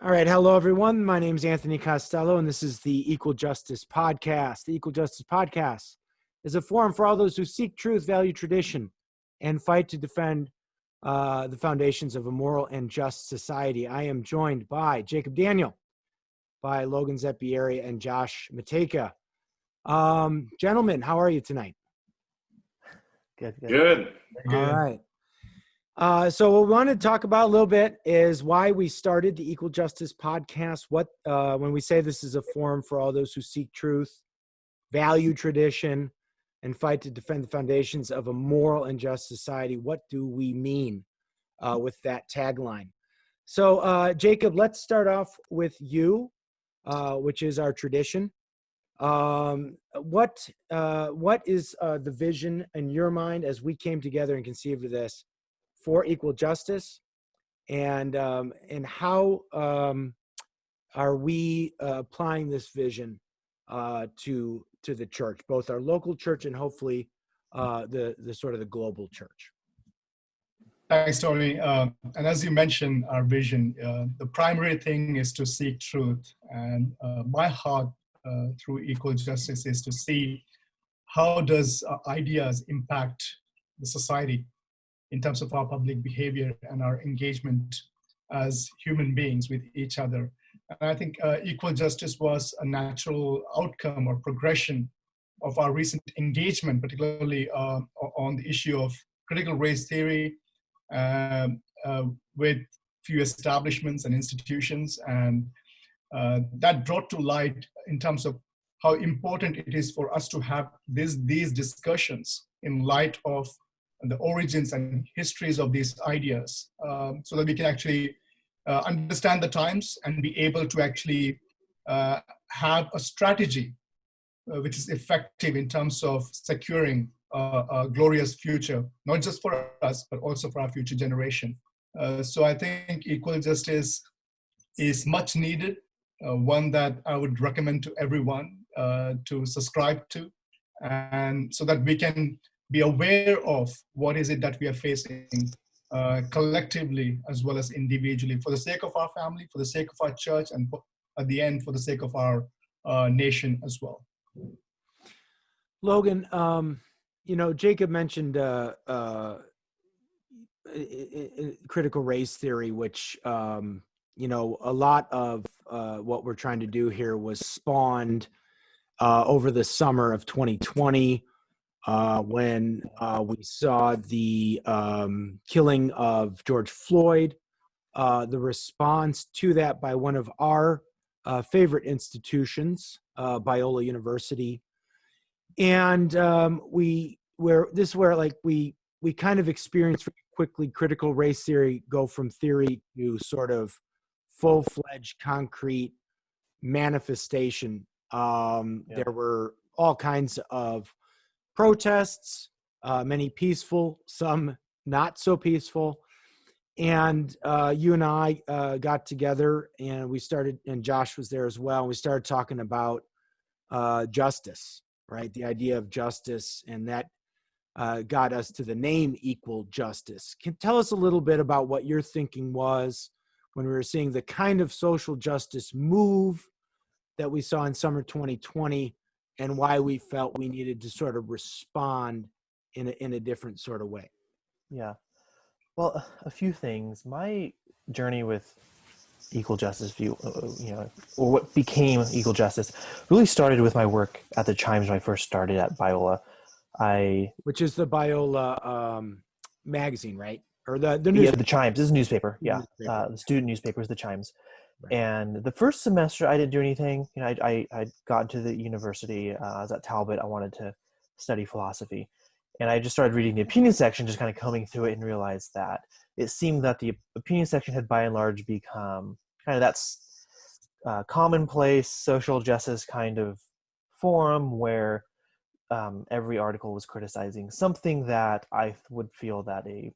All right. Hello, everyone. My name is Anthony Costello, and this is the Equal Justice Podcast. The Equal Justice Podcast is a forum for all those who seek truth, value tradition, and fight to defend the foundations of a moral and just society. I am joined by Jacob Daniel, by Logan Zeppieri, and Josh Matayka. Gentlemen, how are you tonight? Good. All right. So what we want to talk about a little bit is why we started the Equal Justice Podcast. When we say this is a forum for all those who seek truth, value tradition, and fight to defend the foundations of a moral and just society, what do we mean with that tagline? So Jacob, let's start off with you, which is our tradition. What is the vision in your mind as we came together and conceived of this for equal justice, and how are we applying this vision to the church, both our local church and hopefully the sort of the global church? Thanks, Tony. And as you mentioned, our vision, the primary thing is to seek truth. And my heart through equal justice is to see how does ideas impact the society in terms of our public behavior and our engagement as human beings with each other. And I think equal justice was a natural outcome or progression of our recent engagement, particularly on the issue of critical race theory with few establishments and institutions. And that brought to light in terms of how important it is for us to have these discussions in light of the origins and histories of these ideas, so that we can actually understand the times and be able to actually have a strategy which is effective in terms of securing a glorious future, not just for us, but also for our future generation. So I think equal justice is much needed, one that I would recommend to everyone to subscribe to, and so that we can be aware of what is it that we are facing collectively as well as individually, for the sake of our family, for the sake of our church, and at the end, for the sake of our nation as well. Logan, Jacob mentioned critical race theory, which, a lot of what we're trying to do here was spawned over the summer of 2020, when we saw the killing of George Floyd, the response to that by one of our favorite institutions, Biola University. And we kind of experienced very quickly critical race theory go from theory to sort of full-fledged concrete manifestation. There were all kinds of protests, many peaceful, some not so peaceful. And you and I got together and we started, and Josh was there as well. And we started talking about justice, right? The idea of justice, and that got us to the name Equal Justice. Can tell us a little bit about what your thinking was when we were seeing the kind of social justice move that we saw in summer 2020, and why we felt we needed to sort of respond in a different sort of way. Yeah. Well, a few things. My journey with equal justice or what became equal justice, really started with my work at the Chimes when I first started at Biola. Which is the Biola magazine, right? Or the newspaper. Yeah, the Chimes. This is a newspaper. Yeah. The student newspaper is the Chimes. Right. And the first semester, I didn't do anything. I'd gotten to the university. I was at Talbot. I wanted to study philosophy. And I just started reading the opinion section, just kind of combing through it, and realized that it seemed that the opinion section had by and large become kind of that commonplace social justice kind of forum where every article was criticizing something that I would feel that a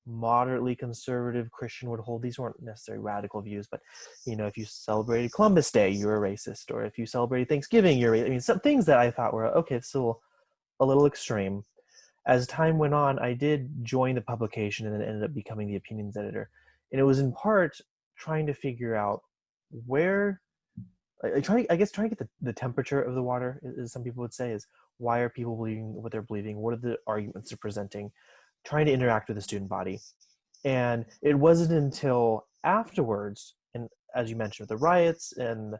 moderately conservative Christian would hold. These weren't necessarily radical views, but if you celebrated Columbus Day, you're a racist, or if you celebrated Thanksgiving, you're a racist. I mean, some things that I thought were okay, it's still a little extreme. As time went on, I did join the publication and then ended up becoming the opinions editor, and it was in part trying to figure out where trying to get the temperature of the water, as some people would say, is why are people believing what they're believing? What are the arguments they're presenting? Trying to interact with the student body. And it wasn't until afterwards, and as you mentioned, the riots and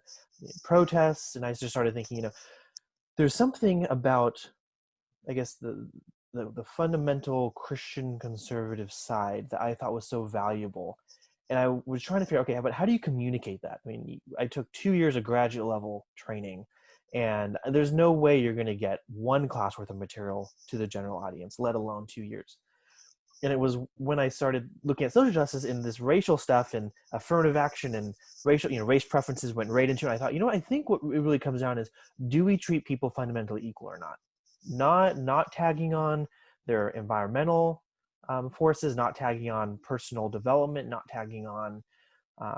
protests, and I just started thinking, there's something about, I guess, the fundamental Christian conservative side that I thought was so valuable. And I was trying to figure out, okay, but how do you communicate that? I mean, I took 2 years of graduate level training, and there's no way you're going to get one class worth of material to the general audience, let alone 2 years. And it was when I started looking at social justice in this racial stuff and affirmative action and racial, race preferences went right into it. I thought, I think what it really comes down is, do we treat people fundamentally equal or not? Not tagging on their environmental forces, not tagging on personal development, not tagging on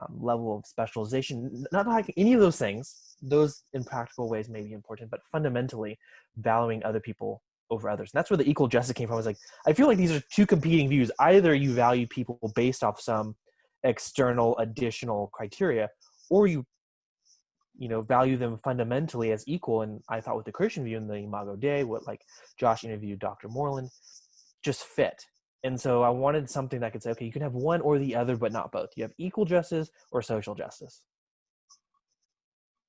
level of specialization, not tagging any of those things. Those in practical ways may be important, but fundamentally valuing other people over others. And that's where the equal justice came from. I was like, I feel like these are two competing views. Either you value people based off some external additional criteria, or you value them fundamentally as equal. And I thought with the Christian view in the Imago Dei, what like Josh interviewed Dr. Moreland, just fit. And so I wanted something that could say, okay, you can have one or the other, but not both. You have equal justice or social justice.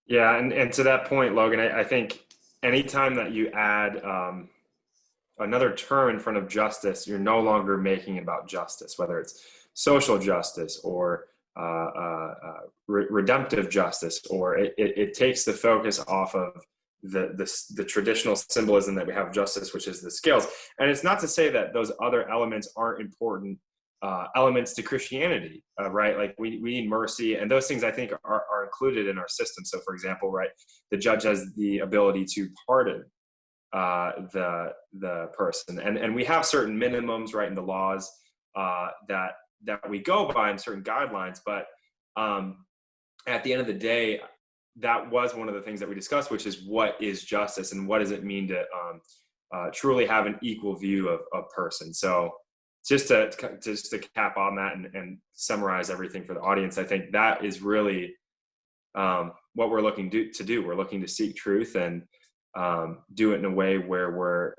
Yeah, and to that point, Logan, I think anytime that you add another term in front of justice, you're no longer making it about justice, whether it's social justice or redemptive justice, or it takes the focus off of the traditional symbolism that we have of justice, which is the scales. And it's not to say that those other elements aren't important elements to Christianity, right? Like we need mercy, and those things I think are included in our system. So for example, right, the judge has the ability to pardon the person, and we have certain minimums, right, in the laws that we go by, and certain guidelines. But at the end of the day, that was one of the things that we discussed, which is what is justice and what does it mean to truly have an equal view of a person. So just to cap on that and summarize everything for the audience, I think that is really what we're looking to do. We're looking to seek truth and do it in a way where we're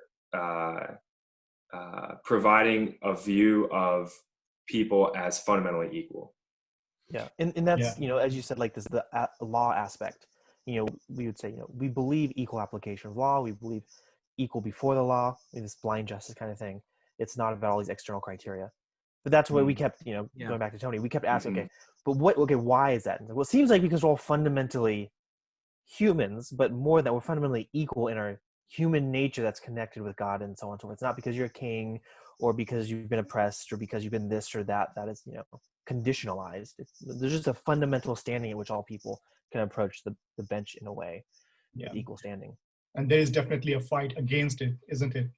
providing a view of people as fundamentally equal. Yeah, and that's, as you said, like this, the law aspect, we would say, we believe equal application of law. We believe equal before the law, this blind justice kind of thing. It's not about all these external criteria. But that's why we kept, going back to Tony, we kept asking, okay, but why is that? Well, it seems like because we're all fundamentally humans, but more that we're fundamentally equal in our human nature that's connected with God and so on and so forth. It's not because you're a king or because you've been oppressed or because you've been this or that is, conditionalized. There's just a fundamental standing at which all people can approach the bench in a way with equal standing. And there is definitely a fight against it, isn't it?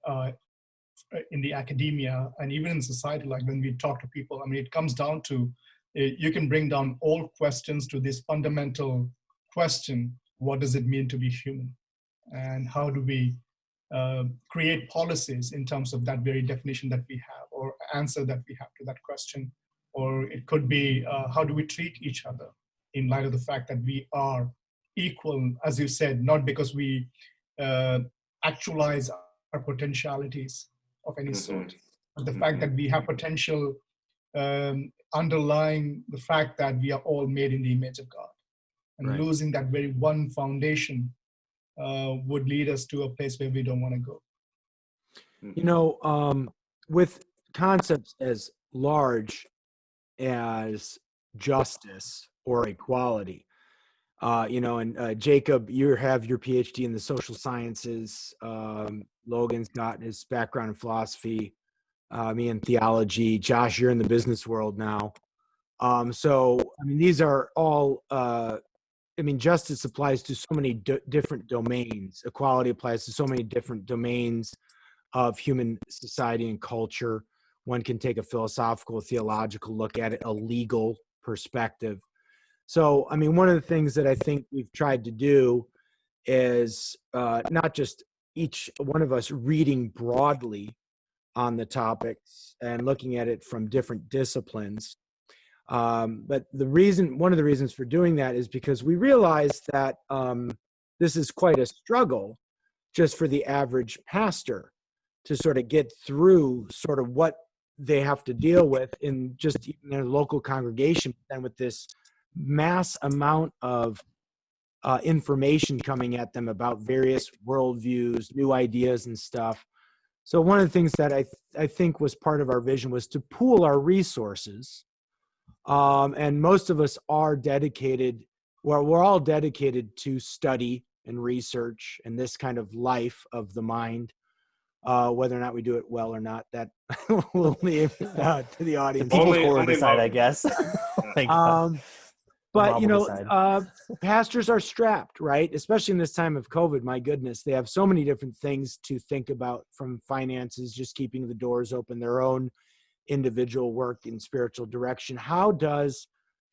In the academia and even in society, like when we talk to people, I mean, it comes down to, you can bring down all questions to this fundamental question: what does it mean to be human? And how do we create policies in terms of that very definition that we have, or answer that we have to that question? Or it could be, how do we treat each other in light of the fact that we are equal, as you said, not because we actualize our potentialities of any sort, but the fact that we have potential underlying the fact that we are all made in the image of God. And losing that very one foundation would lead us to a place where we don't want to go. With concepts as large as justice or equality, and Jacob, you have your PhD in the social sciences. Logan's got his background in philosophy, me in theology. Josh, you're in the business world now. So, I mean, these are all, justice applies to so many different domains. Equality applies to so many different domains of human society and culture. One can take a philosophical, theological look at it, a legal perspective. So, I mean, one of the things that I think we've tried to do is not just each one of us reading broadly on the topics and looking at it from different disciplines, But one of the reasons for doing that is because we realize that this is quite a struggle just for the average pastor to sort of get through sort of what they have to deal with in just even their local congregation, and with this mass amount of information coming at them about various worldviews, new ideas and stuff. So one of the things that I think was part of our vision was to pool our resources. And most of us are dedicated, well, we're all dedicated to study and research and this kind of life of the mind. Whether or not we do it well or not, that we'll leave to the The audience. people Only- will only decide, I Logan. guess. Thank God. But mob will decide. pastors are strapped, right? Especially in this time of COVID. My goodness, they have so many different things to think about, from finances, just keeping the doors open, their own individual work in spiritual direction. How does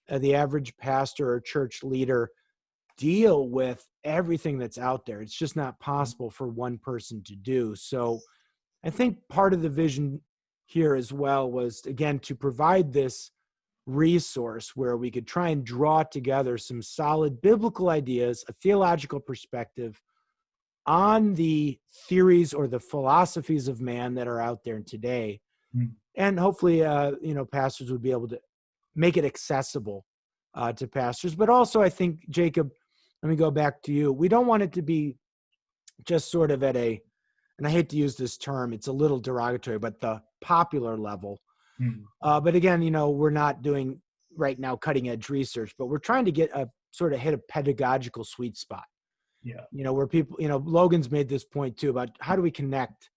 the average pastor or church leader deal with everything that's out there? It's just not possible for one person to do. So I think part of the vision here as well was, again, to provide this resource where we could try and draw together some solid biblical ideas, a theological perspective on the theories or the philosophies of man that are out there today. And hopefully, pastors would be able to make it accessible to pastors. But also, I think, Jacob, let me go back to you. We don't want it to be just sort of at a, and I hate to use this term, it's a little derogatory, but the popular level. But again, we're not doing right now cutting edge research, but we're trying to get a sort of hit a pedagogical sweet spot. Yeah. Where people, Logan's made this point too about how do we connect,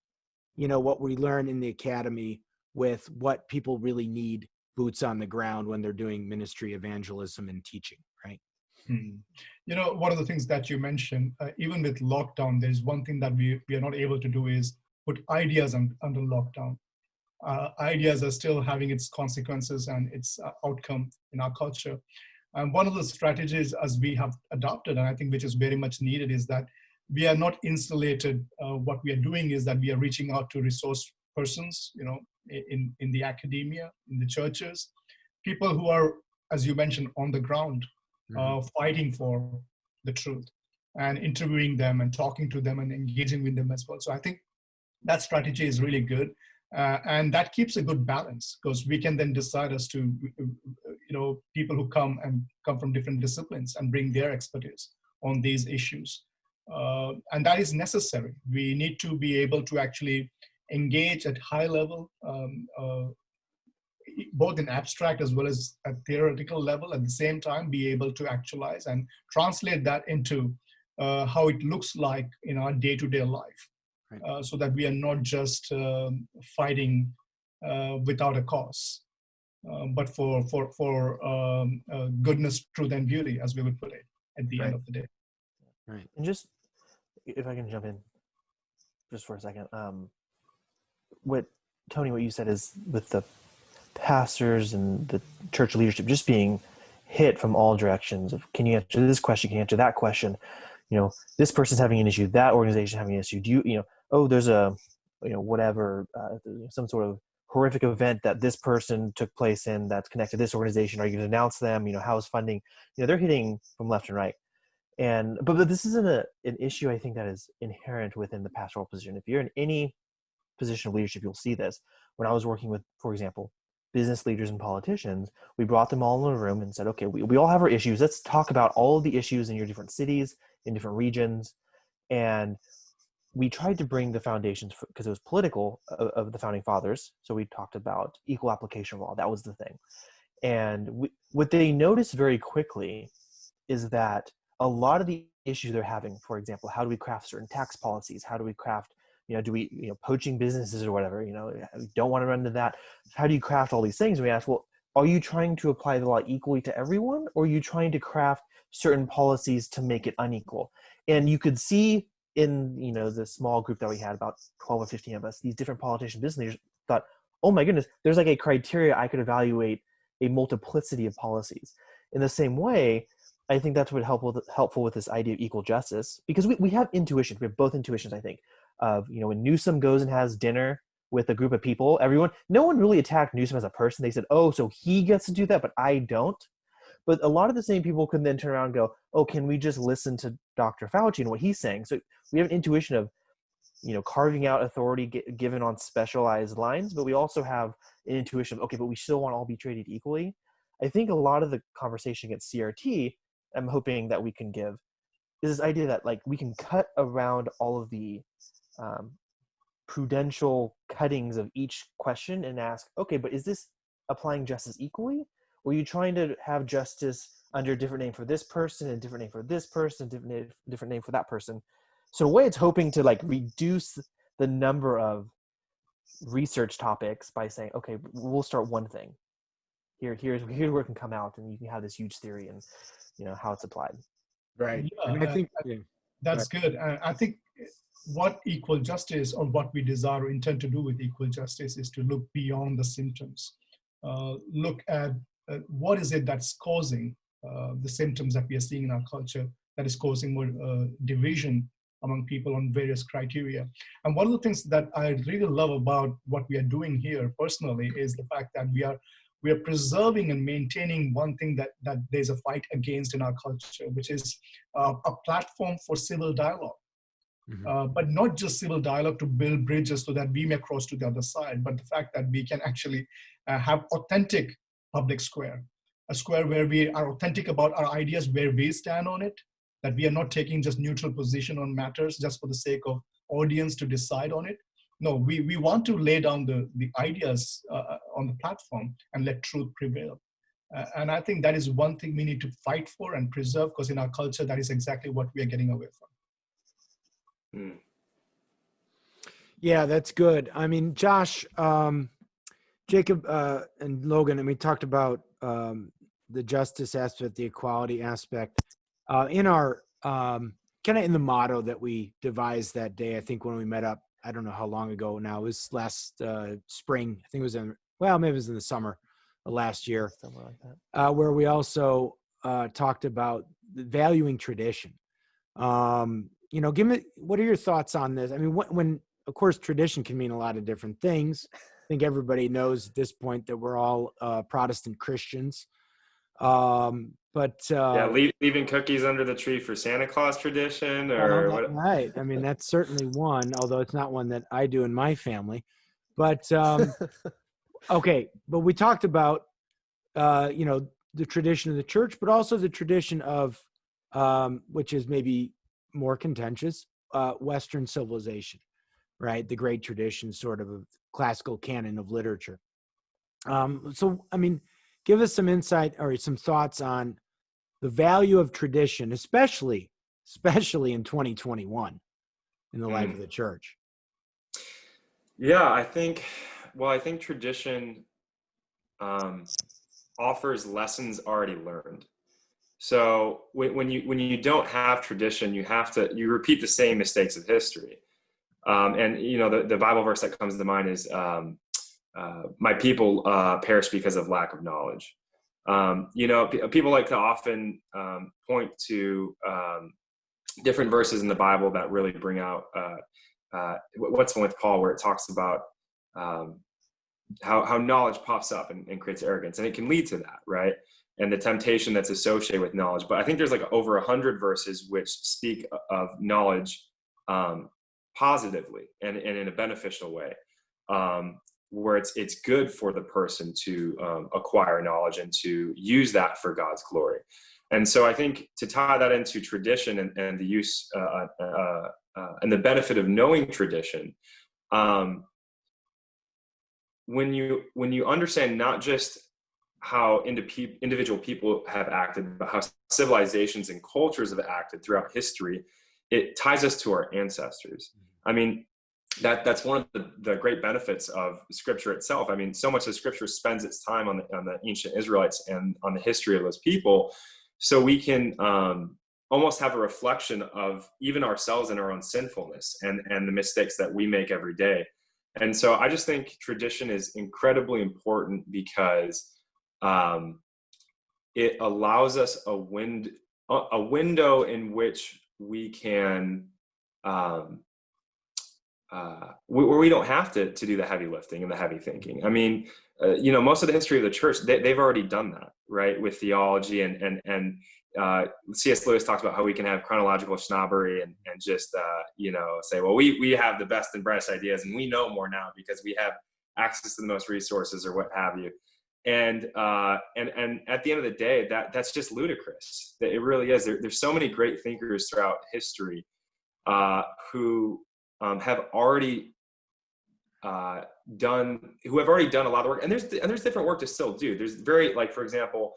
what we learn in the academy with what people really need boots on the ground when they're doing ministry, evangelism, and teaching, right? One of the things that you mentioned, even with lockdown, there's one thing that we are not able to do is put ideas under lockdown. Ideas are still having its consequences and its outcome in our culture. And one of the strategies as we have adopted, and I think which is very much needed, is that we are not insulated. What we are doing is that we are reaching out to resource persons, in the academia, in the churches, people who are, as you mentioned, on the ground, fighting for the truth, and interviewing them and talking to them and engaging with them as well. So I think that strategy is really good. And that keeps a good balance, because we can then decide as to, people who come from different disciplines and bring their expertise on these issues. And that is necessary. We need to be able to actually engage at high level, both in abstract as well as at theoretical level, at the same time be able to actualize and translate that into how it looks like in our day-to-day life. Right. So that we are not just fighting without a cause, but for goodness, truth, and beauty, as we would put it, at the end of the day. Right. And just, if I can jump in just for a second, what you said is with the pastors and the church leadership just being hit from all directions of, can you answer this question? Can you answer that question? This person's having an issue, that organization having an issue. Do you, there's a, some sort of horrific event that this person took place in that's connected to this organization. Are you going to announce them? How's funding? They're hitting from left and right. But this isn't an issue, I think, that is inherent within the pastoral position. If you're in any position of leadership, you'll see this. When I was working with, for example, business leaders and politicians, we brought them all in a room and said, okay, we all have our issues. Let's talk about all of the issues in your different cities, in different regions. And we tried to bring the foundations, because it was political, of the founding fathers. So we talked about equal application law. That was the thing. And what they noticed very quickly is that a lot of the issues they're having, for example, how do we craft certain tax policies? How do we craft, do we, poaching businesses or whatever, we don't want to run into that. How do you craft all these things? And we asked, well, are you trying to apply the law equally to everyone, or are you trying to craft certain policies to make it unequal? And you could see in, the small group that we had, about 12 or 15 of us, these different politician business leaders thought, oh my goodness, there's like a criteria I could evaluate a multiplicity of policies. In the same way, I think that's what helpful with this idea of equal justice, because we have intuition. We have both intuitions, I think, of, when Newsom goes and has dinner with a group of people. No one really attacked Newsom as a person. They said, oh, so he gets to do that, but I don't. But a lot of the same people can then turn around and go, oh, can we just listen to Dr. Fauci and what he's saying? So we have an intuition of, carving out authority given on specialized lines, but we also have an intuition of, okay, but we still want to all be treated equally. I think a lot of the conversation against CRT, I'm hoping that we can give, is this idea that like we can cut around all of the prudential cuttings of each question and ask, okay, but is this applying justice equally? Or are you trying to have justice under a different name for this person, and a different name for this person, different name for that person? So in a way, it's hoping to like reduce the number of research topics by saying, okay, we'll start one thing. Here's where it can come out, and you can have this huge theory and how it's applied. Right. Yeah, And I think that's good. And I think what equal justice, or what we desire or intend to do with equal justice, is to look beyond the symptoms. Look at what is it that's causing the symptoms that we are seeing in our culture that is causing more division among people on various criteria. And one of the things that I really love about what we are doing here personally is the fact that we are preserving and maintaining one thing that there's a fight against in our culture, which is a platform for civil dialogue. But not just civil dialogue to build bridges so that we may cross to the other side, but the fact that we can actually have authentic public square, a square where we are authentic about our ideas, where we stand on it, that we are not taking just neutral position on matters just for the sake of audience to decide on it. No, we want to lay down the ideas on the platform and let truth prevail. And I think that is one thing we need to fight for and preserve, because in our culture, that is exactly what we are getting away from. Yeah, that's good. I mean, Josh, Jacob, and Logan, and we talked about the justice aspect, the equality aspect. In our kind of in the motto that we devised that day, I think when we met up, I don't know how long ago now, it was last spring. I think it was maybe it was in the summer of last year, somewhere like that, where we also talked about valuing tradition. What are your thoughts on this? I mean, when of course, tradition can mean a lot of different things. I think everybody knows at this point that we're all Protestant Christians. Leaving cookies under the tree for Santa Claus tradition, or what? Right. I mean, that's certainly one, although it's not one that I do in my family. But okay, but we talked about the tradition of the church, but also the tradition of which is maybe more contentious, Western civilization, right? The great tradition, sort of classical canon of literature. So, I mean, give us some insight or some thoughts on the value of tradition, especially in 2021 in the life of the church. Yeah, I think tradition offers lessons already learned. So when you don't have tradition, you repeat the same mistakes of history. And the Bible verse that comes to mind is my people perish because of lack of knowledge. People like to often point to different verses in the Bible that really bring out what's one with Paul, where it talks about how knowledge pops up and creates arrogance, and it can lead to that, right? And the temptation that's associated with knowledge. But I think there's like over 100 verses which speak of knowledge positively and in a beneficial way, where it's good for the person to acquire knowledge and to use that for God's glory. And so I think to tie that into tradition and the use and the benefit of knowing tradition, when you understand not just how individual people have acted, but how civilizations and cultures have acted throughout history, it ties us to our ancestors. I mean, that's one of the great benefits of Scripture itself. I mean, so much of Scripture spends its time on the ancient Israelites and on the history of those people, so we can almost have a reflection of even ourselves and our own sinfulness and the mistakes that we make every day. And so I just think tradition is incredibly important because it allows us a window in which we can where we don't have to do the heavy lifting and the heavy thinking. I mean, most of the history of the church, they've already done that, right? With theology and C.S. Lewis talks about how we can have chronological snobbery and just, say, well, we have the best and brightest ideas and we know more now because we have access to the most resources or what have you. And at the end of the day, that's just ludicrous. It really is. There's so many great thinkers throughout history who have already done a lot of work, and there's different work to still do. There's for example,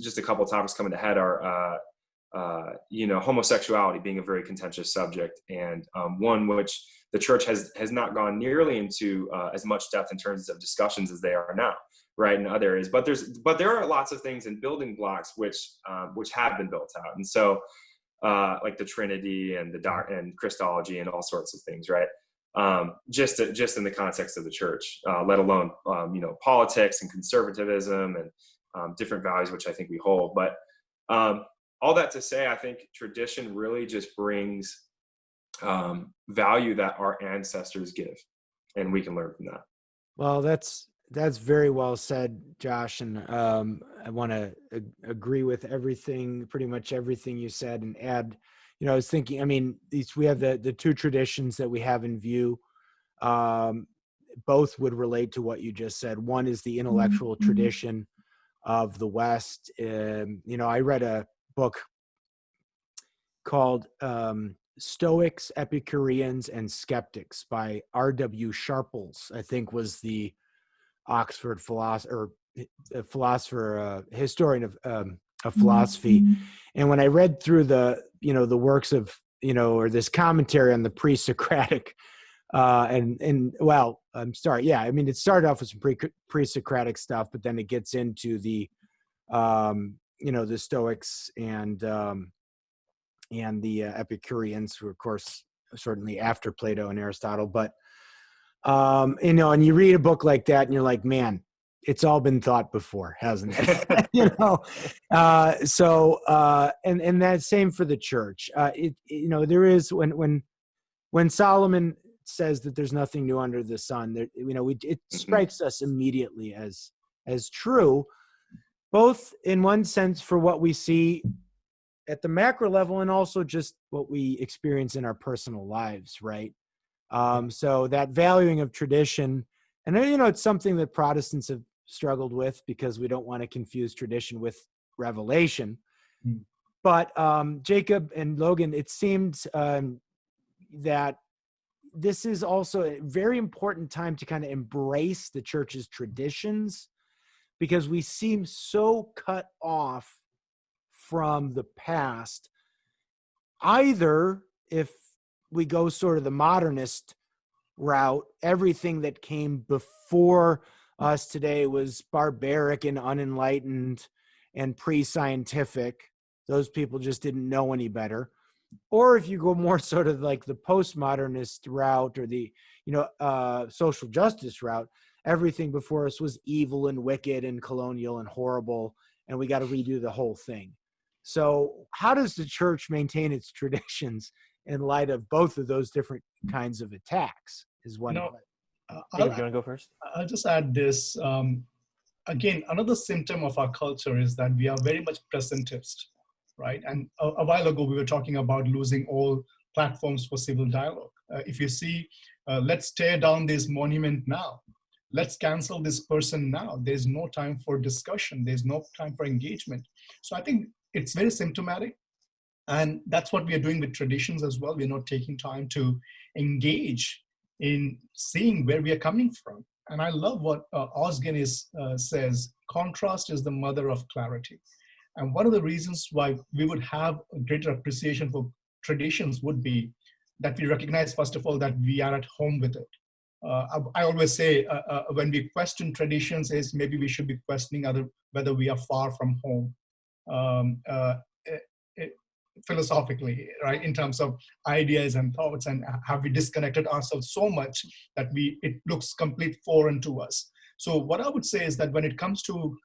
just a couple of topics coming to head are homosexuality being a very contentious subject, and one which the church has not gone nearly into as much depth in terms of discussions as they are now, right, in other areas. But there are lots of things in building blocks which have been built out, and so like the Trinity and and Christology and all sorts of things, right? Just in the context of the church, let alone politics and conservatism and different values which I think we hold. But all that to say, I think tradition really just brings value that our ancestors give, and we can learn from that. Well, that's very well said, Josh, and I want to agree with pretty much everything you said, and add. I was thinking, I mean, we have the two traditions that we have in view. Both would relate to what you just said. One is the intellectual tradition of the West. I read a book called Stoics, Epicureans, and Skeptics by R.W. Sharples, I think was the Oxford philosopher, historian of philosophy. And when I read through the works of, or this commentary on the pre-Socratic, I'm sorry. Yeah. I mean, it started off with some pre-Socratic stuff, but then it gets into the, the Stoics and the Epicureans, who, of course, certainly after Plato and Aristotle. But, and you read a book like that and you're like, man, it's all been thought before, hasn't it? And that's same for the church. There is when Solomon says that there's nothing new under the sun, it strikes us immediately as true, both in one sense for what we see at the macro level and also just what we experience in our personal lives, right? So that valuing of tradition, and it's something that Protestants have struggled with because we don't want to confuse tradition with revelation. But Jacob and Logan, it seemed that this is also a very important time to kind of embrace the church's traditions, because we seem so cut off from the past. Either if we go sort of the modernist route, everything that came before us today was barbaric and unenlightened and pre-scientific. Those people just didn't know any better. Or if you go more sort of like the postmodernist route or the, social justice route, everything before us was evil and wicked and colonial and horrible, and we got to redo the whole thing. So how does the church maintain its traditions in light of both of those different kinds of attacks is one of it. You want to go first? I'll just add this. Again, another symptom of our culture is that we are very much presentist, right? And a while ago, we were talking about losing all platforms for civil dialogue. If you see, let's tear down this monument now. Let's cancel this person now. There's no time for discussion. There's no time for engagement. So I think it's very symptomatic. And that's what we are doing with traditions as well. We're not taking time to engage in seeing where we are coming from. And I love what Os Guinness says, contrast is the mother of clarity. And one of the reasons why we would have a greater appreciation for traditions would be that we recognize, first of all, that we are at home with it. I always say when we question traditions is maybe we should be questioning whether we are far from home. Philosophically, right, in terms of ideas and thoughts, and have we disconnected ourselves so much that it looks complete foreign to us. So what I would say is that when it comes to,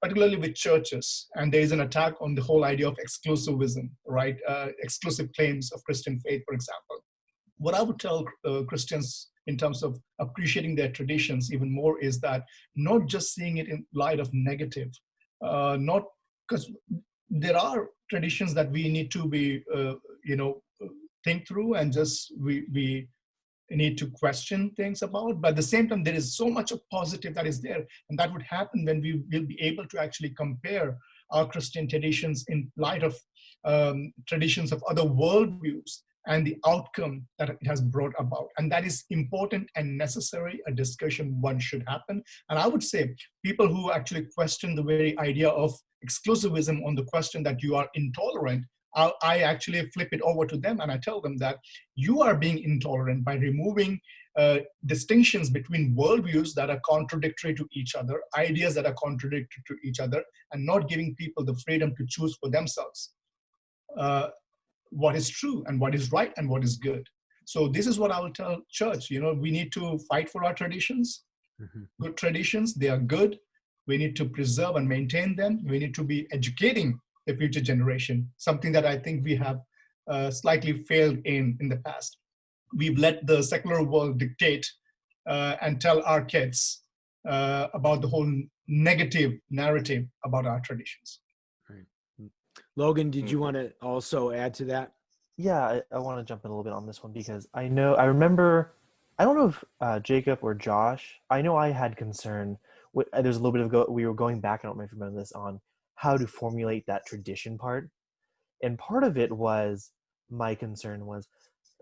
particularly with churches, and there is an attack on the whole idea of exclusivism, right, exclusive claims of Christian faith, for example, what I would tell Christians in terms of appreciating their traditions even more is that not just seeing it in light of negative, not because there are traditions that we need to be, think through and just we need to question things about. But at the same time, there is so much of positive that is there. And that would happen when we will be able to actually compare our Christian traditions in light of traditions of other worldviews and the outcome that it has brought about. And that is important and necessary, a discussion one should happen. And I would say people who actually question the very idea of exclusivism on the question that you are intolerant, I actually flip it over to them and I tell them that you are being intolerant by removing distinctions between worldviews that are contradictory to each other, ideas that are contradictory to each other, and not giving people the freedom to choose for themselves what is true and what is right and what is good. So this is what I will tell church. We need to fight for our traditions, good traditions. They are good. We need to preserve and maintain them. We need to be educating the future generation, something that I think we have slightly failed in the past. We've let the secular world dictate and tell our kids about the whole negative narrative about our traditions. Right. Logan, did you want to also add to that? Yeah, I want to jump in a little bit on this one because I remember, I don't know if Jacob or Josh, I know I had concern. There's a little bit of we were going back, I don't know if you remember this, on how to formulate that tradition part. And part of it was, my concern was,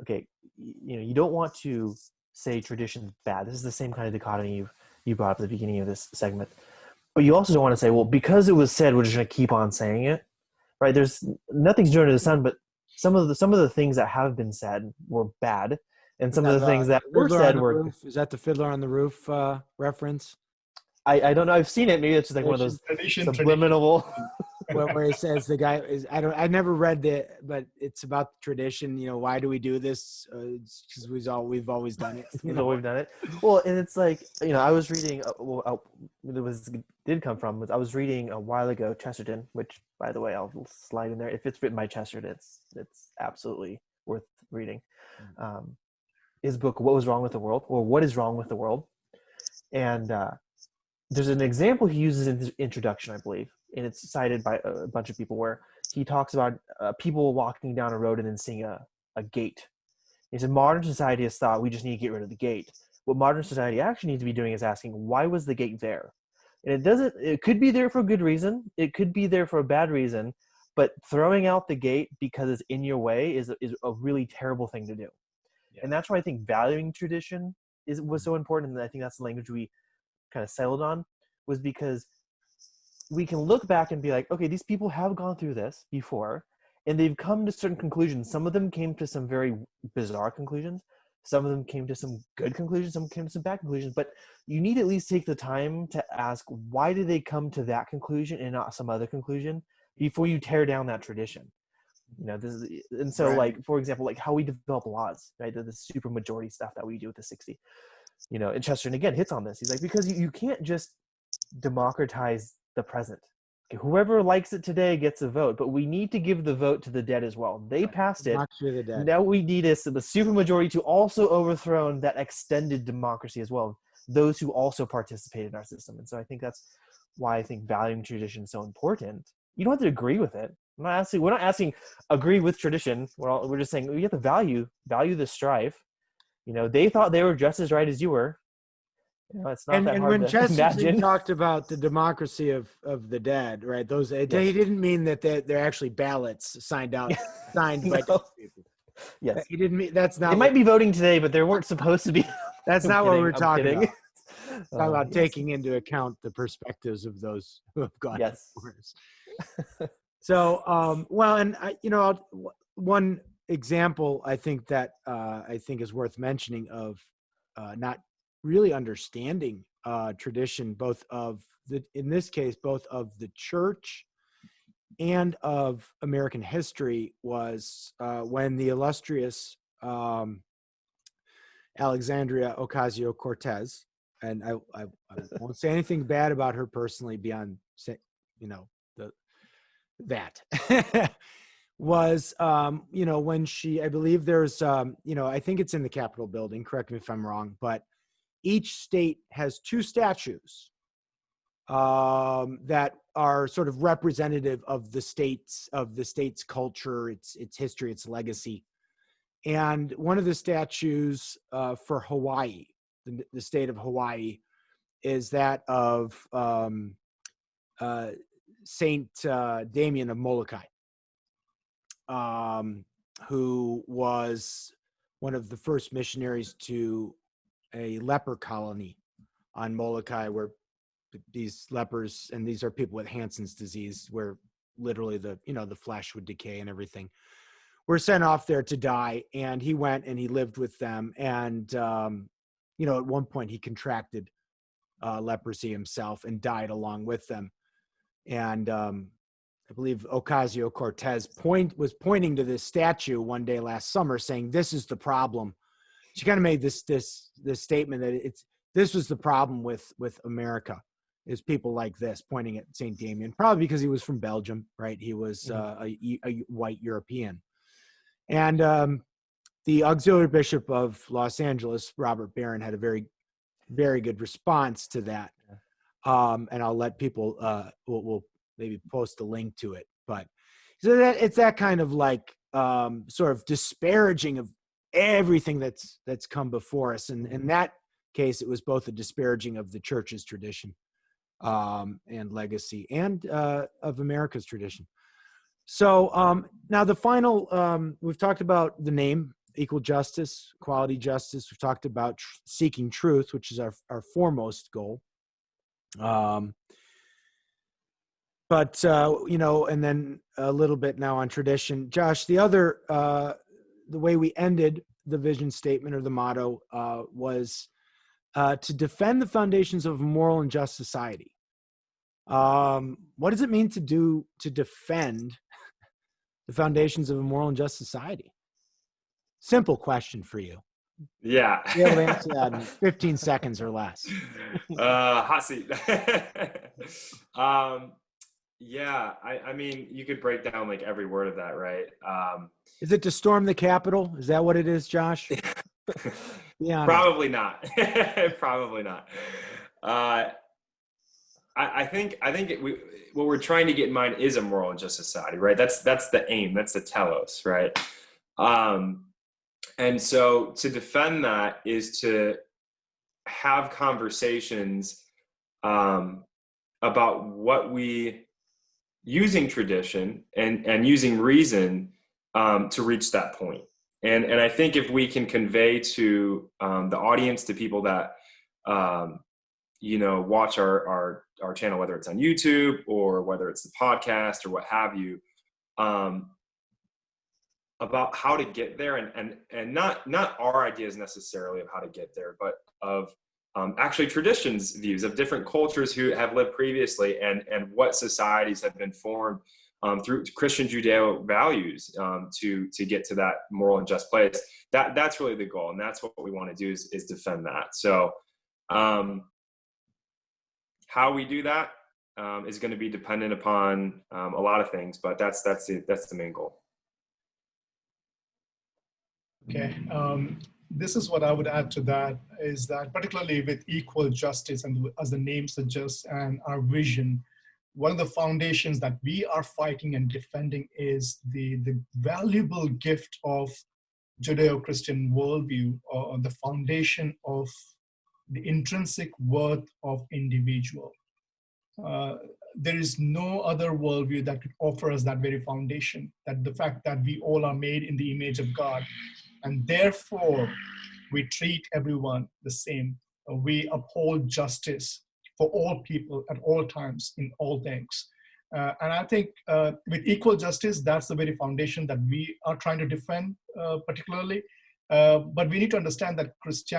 okay, you don't want to say tradition's bad. This is the same kind of dichotomy you brought up at the beginning of this segment. But you also don't want to say, well, because it was said, we're just going to keep on saying it, right? There's nothing's new under the sun, but some of the things that have been said were bad, and some of the things that were said were. Roof? Is that the Fiddler on the Roof reference? I don't know. I've seen it. Maybe it's just like one of those subliminal. Where he says the guy is, I never read it, but it's about tradition. Why do we do this? Because we've always done it. We've done it. Well, and it's like, I was reading. I was reading a while ago Chesterton, which, by the way, I'll slide in there. If it's written by Chesterton, it's absolutely worth reading. His book, What Was Wrong with the World, or What Is Wrong with the World, and there's an example he uses in his introduction, I believe, and it's cited by a bunch of people, where he talks about people walking down a road and then seeing a gate. He said, modern society has thought we just need to get rid of the gate. What modern society actually needs to be doing is asking, why was the gate there? And it could be there for a good reason. It could be there for a bad reason, but throwing out the gate because it's in your way is a really terrible thing to do. Yeah. And that's why I think valuing tradition was so important. And I think that's the language we kind of settled on, was because we can look back and be like, okay, these people have gone through this before and they've come to certain conclusions. Some of them came to some very bizarre conclusions. Some of them came to some good conclusions. Some came to some bad conclusions, but you need to at least take the time to ask, why did they come to that conclusion and not some other conclusion before you tear down that tradition? Right. Like, for example, like how we develop laws, right? The super majority stuff that we do with the 60, and Chesterton again hits on this. He's like, because you can't just democratize the present. Okay, whoever likes it today gets a vote, but we need to give the vote to the dead as well. They passed it. Now we need the super majority to also overthrow that extended democracy as well, those who also participate in our system. And so I think that's why I think valuing tradition is so important. You don't have to agree with it. We're not asking agree with tradition. We're just saying you have to value the strife. They thought they were just as right as you were. It's not that hard when to Chesterton imagine. talked about the democracy of the dead, right? Those he didn't mean that they're actually ballots signed by people. Yes, he didn't mean that's not. They might be voting today, but they weren't supposed to be. That's not what we're talking about. Talking about yes. taking into account the perspectives of those who have gone before us. So, one example I think that I think is worth mentioning of not really understanding tradition, both of in this case, both of the church and of American history, was when the illustrious Alexandria Ocasio-Cortez, and I won't say anything bad about her personally beyond that. was, when I believe there's, I think it's in the Capitol building, correct me if I'm wrong, but each state has two statues that are sort of representative of the state's culture, its history, its legacy. And one of the statues for Hawaii, the state of Hawaii, is that of Saint Damien of Molokai, who was one of the first missionaries to a leper colony on Molokai, where these lepers, and these are people with Hansen's disease, where literally the flesh would decay and everything, were sent off there to die. And he went and he lived with them. And, at one point he contracted leprosy himself and died along with them. And I believe Ocasio-Cortez was pointing to this statue one day last summer, saying, "This is the problem." She kind of made this statement that this was the problem with America, is people like this, pointing at Saint Damien, probably because he was from Belgium, right? He was a white European. And the auxiliary bishop of Los Angeles, Robert Barron, had a very, very good response to that. And I'll let people, we'll maybe post a link to it. But so that it's that kind of like sort of disparaging of everything that's come before us. And in that case, it was both a disparaging of the church's tradition and legacy, and of America's tradition. So now the final, we've talked about the name, equal justice, quality justice. We've talked about seeking truth, which is our foremost goal. But and then a little bit now on tradition. Josh, the other, the way we ended the vision statement or the motto was to defend the foundations of a moral and just society. What does it mean to defend the foundations of a moral and just society? Simple question for you. Yeah. Be able to answer that in 15 seconds or less. Hot seat. Yeah, I mean, you could break down like every word of that, right? Is it to storm the Capitol? Is that what it is, Josh? Yeah. Probably not. Probably not. I think what we're trying to get in mind is a moral and just society, right? That's the aim. That's the telos, right? And so to defend that is to have conversations about what we, using tradition and using reason to reach that point. And I think if we can convey to the audience, to people that watch our channel, whether it's on YouTube or whether it's the podcast or what have you, about how to get there, and not our ideas necessarily of how to get there, but of actually traditions' views of different cultures who have lived previously, and what societies have been formed through Christian Judeo values to get to that moral and just place. That's really the goal, and that's what we want to do is defend that. So how we do that is going to be dependent upon a lot of things, but that's the main goal. Okay. This is what I would add to that, is that particularly with equal justice, and as the name suggests, and our vision, one of the foundations that we are fighting and defending is the valuable gift of Judeo-Christian worldview, or the foundation of the intrinsic worth of individual. There is no other worldview that could offer us that very foundation, that the fact that we all are made in the image of God, and therefore we treat everyone the same. We uphold justice for all people at all times in all things. And I think with equal justice, that's the very foundation that we are trying to defend particularly. But we need to understand that Christ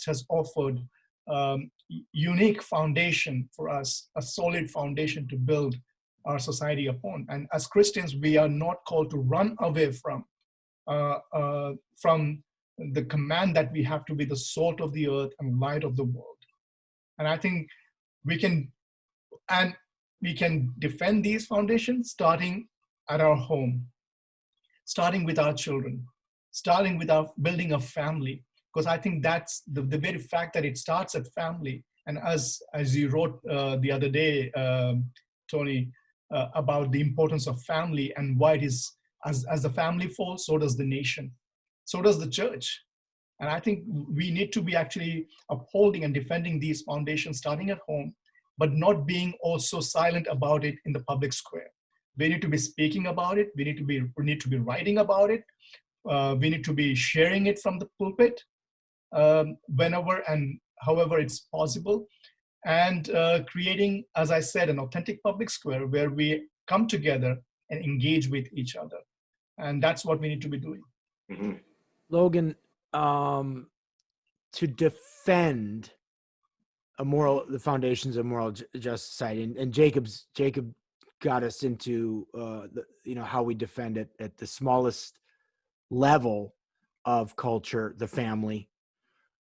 has offered unique foundation for us, a solid foundation to build our society upon. And as Christians, we are not called to run away from the command that we have to be the salt of the earth and light of the world. And I think we can defend these foundations starting at our home, starting with our children, starting with our building a family, because I think that's the very fact that it starts at family. And as you wrote the other day, Tony, about the importance of family and why it is, as the family falls, so does the nation, so does the church. And I think we need to be actually upholding and defending these foundations starting at home, but not being also silent about it in the public square. We need to be speaking about it. We need to be writing about it. We need to be sharing it from the pulpit whenever and however it's possible, and creating, as I said, an authentic public square where we come together and engage with each other. And that's what we need to be doing. Mm-hmm. Logan, to defend the foundations of moral justice society, and Jacob got us into how we defend it at the smallest level of culture, the family.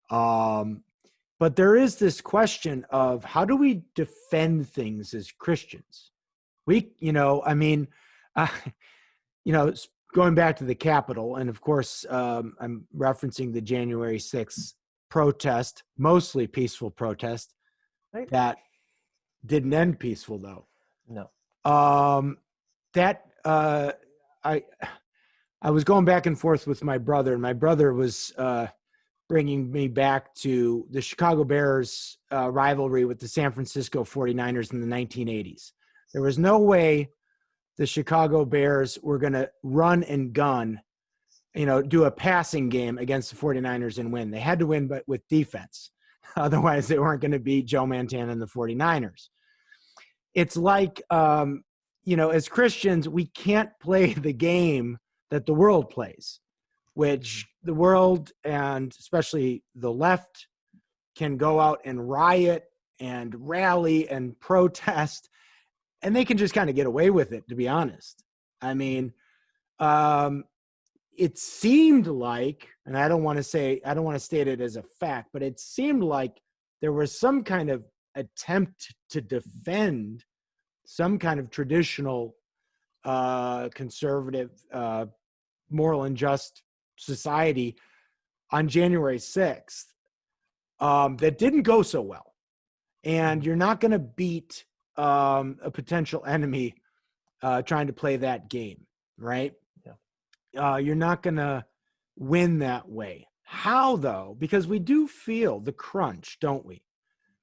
But there is this question of how do we defend things as Christians? Going back to the Capitol, and of course, I'm referencing the January 6th protest, mostly peaceful protest, right, that didn't end peaceful though. No. I was going back and forth with my brother, and my brother was bringing me back to the Chicago Bears rivalry with the San Francisco 49ers in the 1980s. There was no way the Chicago Bears were going to run and gun, do a passing game against the 49ers and win. They had to win, but with defense. Otherwise, they weren't going to beat Joe Montana and the 49ers. It's like, as Christians, we can't play the game that the world plays, which the world, and especially the left, can go out and riot and rally and protest, and they can just kind of get away with it, to be honest. I mean, it seemed like, and I don't want to state it as a fact, but it seemed like there was some kind of attempt to defend some kind of traditional conservative, moral and just society on January 6th that didn't go so well. And you're not going to beat a potential enemy trying to play that game, right? Yeah. You're not going to win that way. How, though? Because we do feel the crunch, don't we?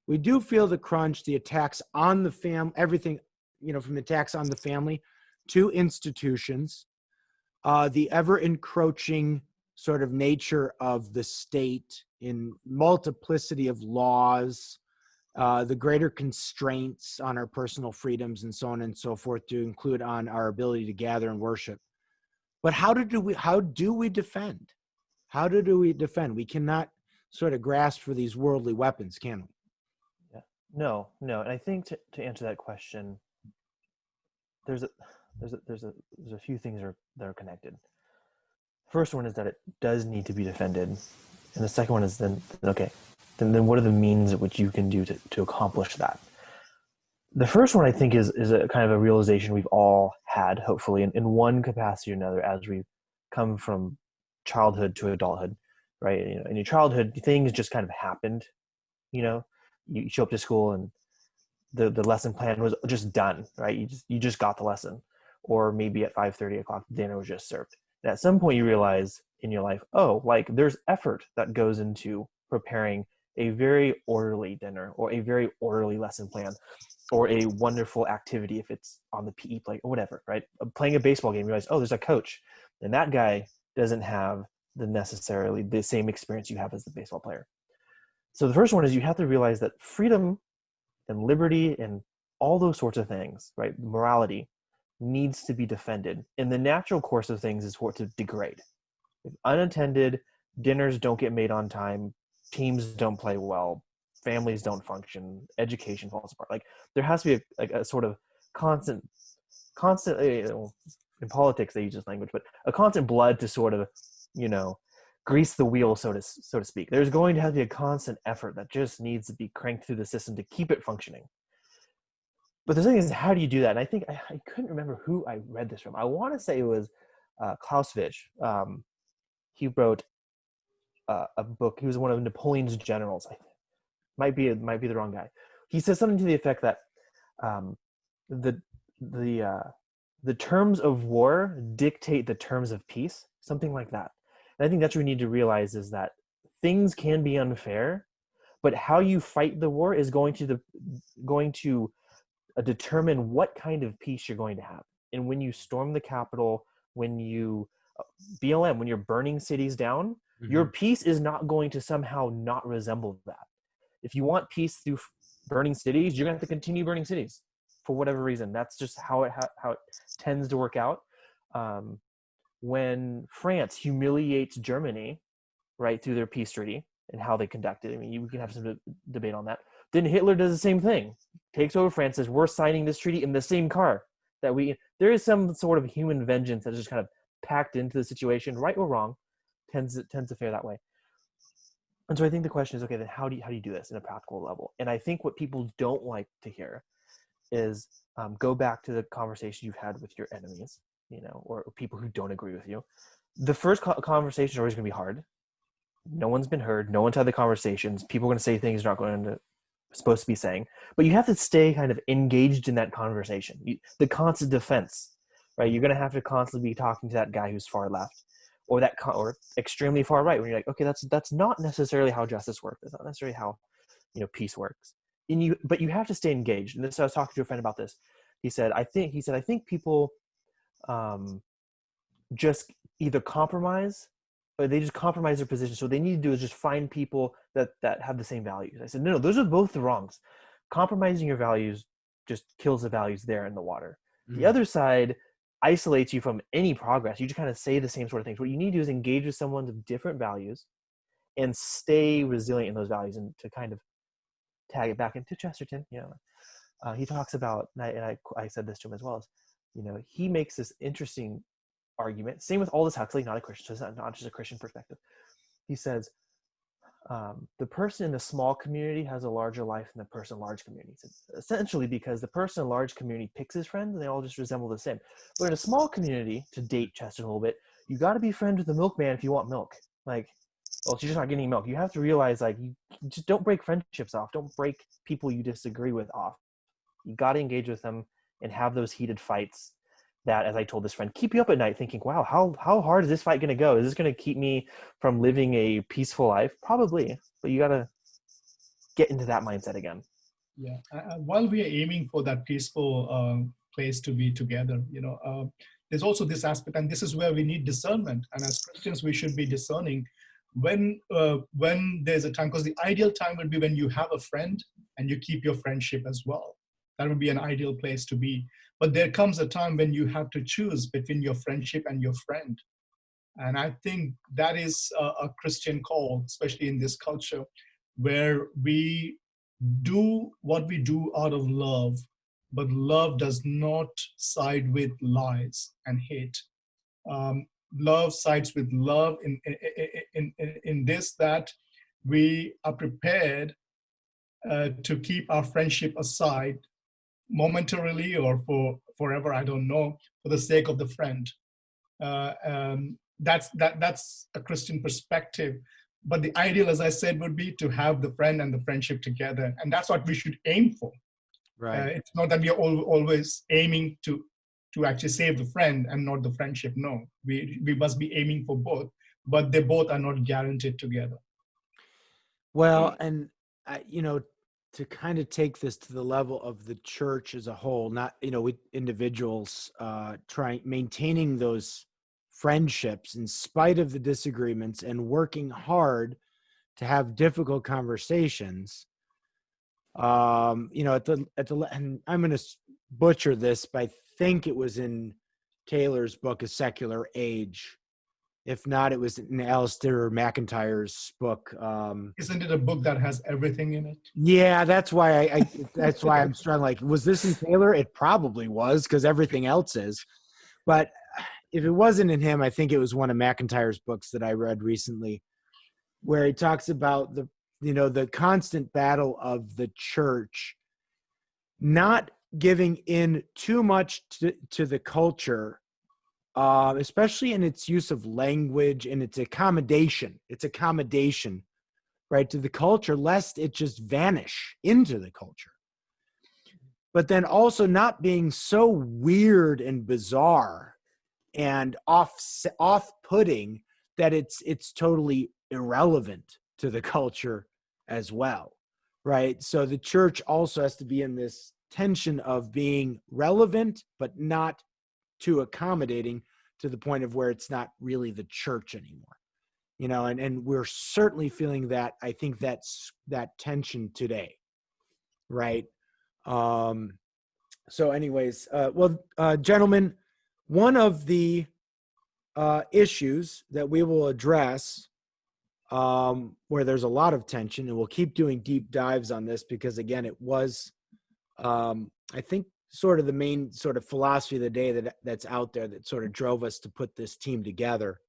We do feel the crunch, the attacks on the family, everything, from attacks on the family to institutions, the ever-encroaching sort of nature of the state in multiplicity of laws, the greater constraints on our personal freedoms and so on and so forth, to include on our ability to gather and worship. But how do we defend? How do we defend? We cannot sort of grasp for these worldly weapons, can we? Yeah. No. And I think to answer that question, there's a few things that are connected. First one is that it does need to be defended, and the second one is then what are the means at which you can do to accomplish that? The first one, I think, is a kind of a realization we've all had, hopefully, in one capacity or another, as we've come from childhood to adulthood, right? In your childhood, things just kind of happened. You show up to school and the lesson plan was just done, right? You just got the lesson, or maybe at 5:30 o'clock, dinner was just served. And at some point, you realize in your life, there's effort that goes into preparing a very orderly dinner, or a very orderly lesson plan, or a wonderful activity if it's on the PE plate or whatever, right? Playing a baseball game, you realize, there's a coach, and that guy doesn't have necessarily the same experience you have as the baseball player. So the first one is you have to realize that freedom and liberty and all those sorts of things, right? Morality needs to be defended. And the natural course of things is for it to degrade. If unattended, dinners don't get made on time, teams don't play well, families don't function, education falls apart. Like, there has to be a sort of constant, in politics they use this language, but a constant blood to sort of, grease the wheel, so to speak. There's going to have to be a constant effort that just needs to be cranked through the system to keep it functioning. But the thing is, how do you do that? And I think I couldn't remember who I read this from. I want to say it was Clausewitz. He wrote a book. He was one of Napoleon's generals. Might be the wrong guy. He says something to the effect that the terms of war dictate the terms of peace, something like that. And I think that's what we need to realize, is that things can be unfair, but how you fight the war is going to determine what kind of peace you're going to have. And when you storm the Capitol, when you BLM, when you're burning cities down, your peace is not going to somehow not resemble that. If you want peace through burning cities, you're going to have to continue burning cities for whatever reason. That's just how it tends to work out. When France humiliates Germany, right, through their peace treaty and how they conducted it, I mean, we can have some debate on that. Then Hitler does the same thing, takes over France, says, we're signing this treaty in the same car that there is some sort of human vengeance that is just kind of packed into the situation, right or wrong, tends to fare that way. And so I think the question is, okay, then how do you do this in a practical level? And I think what people don't like to hear is go back to the conversation you've had with your enemies, or people who don't agree with you. The first conversation is always going to be hard. No one's been heard. No one's had the conversations. People are going to say things they're not supposed to be saying. But you have to stay kind of engaged in that conversation. The constant defense, right? You're going to have to constantly be talking to that guy who's far left, or or extremely far right, when you're like, okay, that's not necessarily how justice works. That's not necessarily how peace works. But you have to stay engaged. And this, I was talking to a friend about this. He said, I think people just either compromise, or they just compromise their position. So what they need to do is just find people that have the same values. I said, no, those are both the wrongs. Compromising your values just kills the values there in the water. The other side isolates you from any progress. You just kind of say the same sort of things. What you need to do is engage with someone with different values and stay resilient in those values. And to kind of tag it back into Chesterton, he talks about, and I said this to him as well, as, he makes this interesting argument. Same with Aldous Huxley, not a Christian, so it's not just a Christian perspective. He says, the person in the small community has a larger life than the person in large community. Essentially because the person in large community picks his friends and they all just resemble the same. But in a small community, to date Chester a little bit, you got to be friends with the milkman if you want milk. Like, well, she's just not getting milk. You have to realize, like, you just don't break friendships off. Don't break people you disagree with off. You got to engage with them and have those heated fights that, as I told this friend, keep you up at night thinking, wow, how hard is this fight going to go? Is this going to keep me from living a peaceful life? Probably, but you got to get into that mindset again. Yeah, while we are aiming for that peaceful place to be together, there's also this aspect, and this is where we need discernment. And as Christians, we should be discerning when there's a time, because the ideal time would be when you have a friend and you keep your friendship as well. That would be an ideal place to be. But there comes a time when you have to choose between your friendship and your friend. And I think that is a Christian call, especially in this culture, where we do what we do out of love, but love does not side with lies and hate. Love sides with love in this, that we are prepared to keep our friendship aside momentarily or for forever, I don't know, for the sake of the friend. That's a Christian perspective. But the ideal, as I said, would be to have the friend and the friendship together. And that's what we should aim for. Right. It's not that we are always aiming to actually save the friend and not the friendship. No, we must be aiming for both, but they both are not guaranteed together. Well, and to kind of take this to the level of the church as a whole, not with individuals maintaining those friendships in spite of the disagreements and working hard to have difficult conversations. And I'm going to butcher this, but I think it was in Taylor's book, A Secular Age. If not, it was in Alistair McIntyre's book. Isn't it a book that has everything in it? Yeah, that's why that's why I'm struggling. Like, was this in Taylor? It probably was, because everything else is. But if it wasn't in him, I think it was one of McIntyre's books that I read recently, where he talks about the constant battle of the church, not giving in too much to the culture, especially in its use of language and its accommodation. It's accommodation, right, to the culture, lest it just vanish into the culture. But then also not being so weird and bizarre and off-putting that it's totally irrelevant to the culture as well, right? So the church also has to be in this tension of being relevant, but not too accommodating to the point of where it's not really the church anymore, you know, and we're certainly feeling that. I think that's that tension today, right? So anyways, gentlemen, one of the issues that we will address, where there's a lot of tension, and we'll keep doing deep dives on this because, again, it was, I think, sort of the main sort of philosophy of the day that's out there that sort of drove us to put this team together,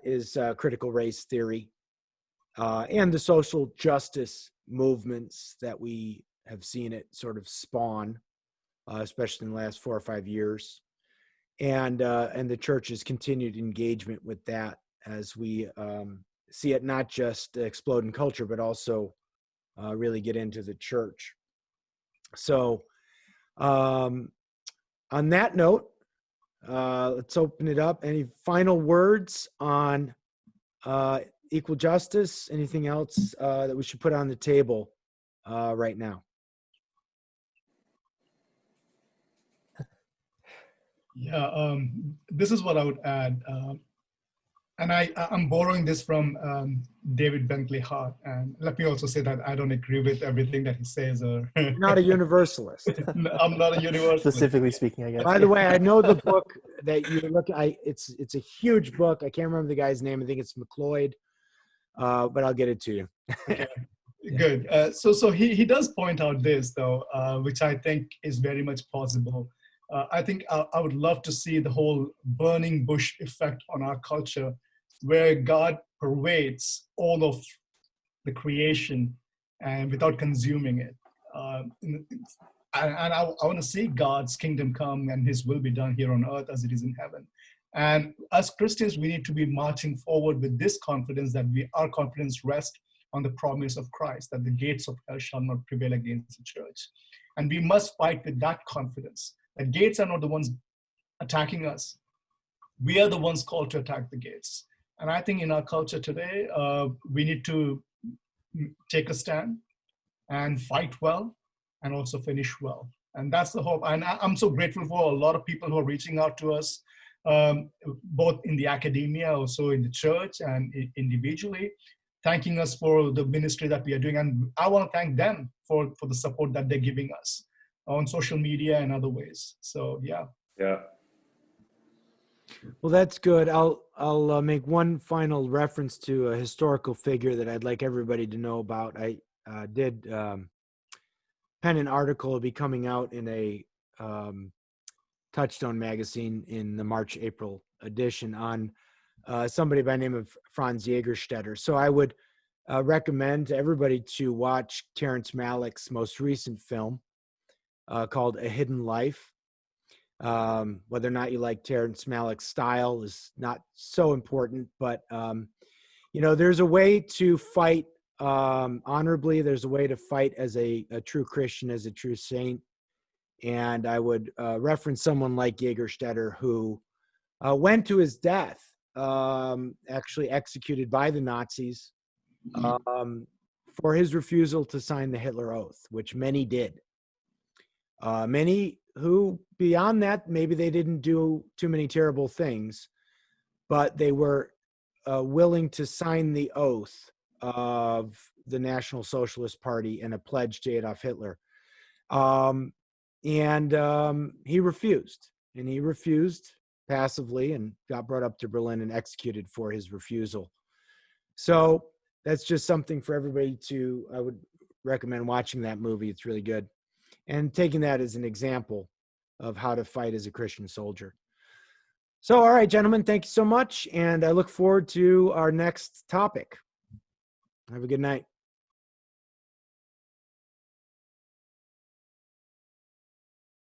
is critical race theory and the social justice movements that we have seen it sort of spawn, especially in the last 4 or 5 years. And the church's continued engagement with that as we see it not just explode in culture, but also really get into the church. So on that note, let's open it up. Any final words on equal justice? Anything else that we should put on the table right now? Yeah, this is what I would add. And I'm borrowing this from David Bentley Hart. And let me also say that I don't agree with everything that he says. Or You're not a universalist. I'm not a universalist. Specifically speaking, I guess. By the way, I know the book that you look at. It's a huge book. I can't remember the guy's name. I think it's McLeod, but I'll get it to you. Okay. Good. So he does point out this, though, which I think is very much possible. I think I would love to see the whole burning bush effect on our culture, where God pervades all of the creation and without consuming it. And I want to see God's kingdom come and his will be done here on earth as it is in heaven. And as Christians, we need to be marching forward with this confidence that our confidence rests on the promise of Christ, that the gates of hell shall not prevail against the church. And we must fight with that confidence. The gates are not the ones attacking us. We are the ones called to attack the gates. And I think in our culture today, we need to take a stand and fight well and also finish well. And that's the hope. And I'm so grateful for a lot of people who are reaching out to us, both in the academia, also in the church and individually, thanking us for the ministry that we are doing. And I want to thank them for the support that they're giving us on social media and other ways. So yeah. Well, that's good. I'll make one final reference to a historical figure that I'd like everybody to know about. I did pen an article. It'll be coming out in a Touchstone magazine in the March-April edition on somebody by the name of Franz Jägerstätter. So I would recommend to everybody to watch Terrence Malick's most recent film called A Hidden Life. Whether or not you like Terrence Malick's style is not so important, but there's a way to fight honorably. There's a way to fight as a true Christian, as a true saint. And I would reference someone like Jägerstätter, who went to his death, actually executed by the Nazis, for his refusal to sign the Hitler Oath, which many did. Many who, beyond that, maybe they didn't do too many terrible things, but they were willing to sign the oath of the National Socialist Party and a pledge to Adolf Hitler. He refused, and he refused passively and got brought up to Berlin and executed for his refusal. So that's just something for everybody I would recommend watching that movie. It's really good. And taking that as an example of how to fight as a Christian soldier. So, all right, gentlemen, thank you so much. And I look forward to our next topic. Have a good night.